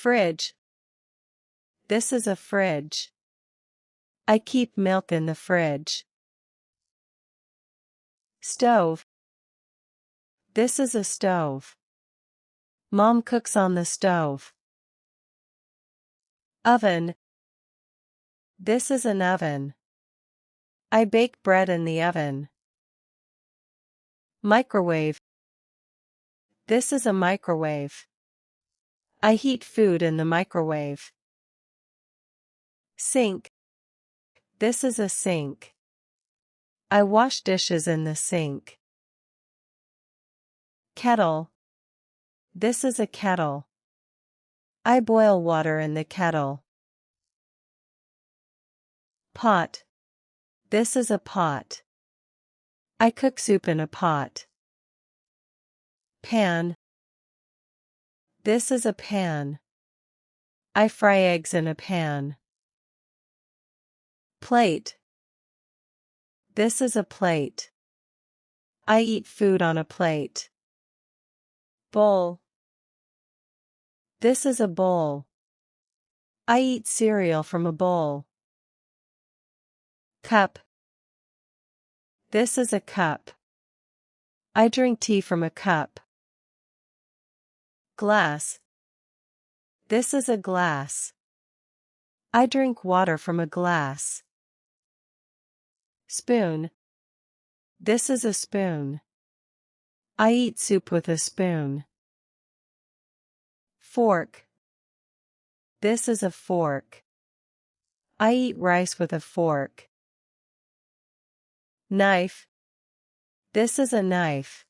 Fridge. This is a fridge. I keep milk in the fridge. Stove. This is a stove. Mom cooks on the stove. Oven. This is an oven. I bake bread in the oven. Microwave. This is a microwave. I heat food in the microwave. Sink. This is a sink. I wash dishes in the sink. Kettle. This is a kettle. I boil water in the kettle. Pot. This is a pot. I cook soup in a pot. Pan. This is a pan. I fry eggs in a pan. Plate. This is a plate. I eat food on a plate. Bowl. This is a bowl. I eat cereal from a bowl. Cup. This is a cup. I drink tea from a cup. Glass. This is a glass. I drink water from a glass. Spoon. This is a spoon. I eat soup with a spoon. Fork. This is a fork. I eat rice with a fork. Knife. This is a knife.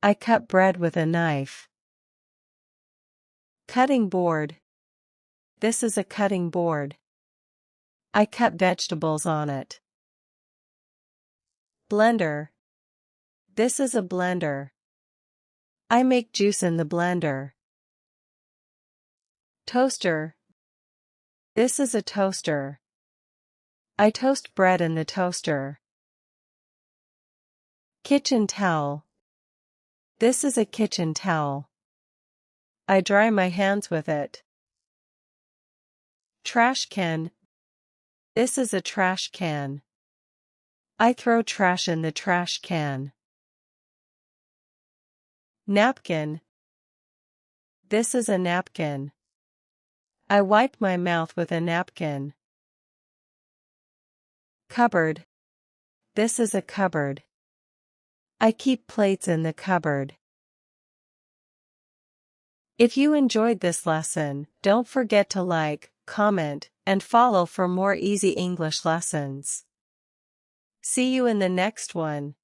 I cut bread with a knife. Cutting board. This is a cutting board. I cut vegetables on it. Blender. This is a blender. I make juice in the blender. Toaster. This is a toaster. I toast bread in the toaster. Kitchen towel. This is a kitchen towel. I dry my hands with it. Trash can. This is a trash can. I throw trash in the trash can. Napkin. This is a napkin. I wipe my mouth with a napkin. Cupboard. This is a cupboard. I keep plates in the cupboard. If you enjoyed this lesson, don't forget to like, comment, and follow for more easy English lessons. See you in the next one.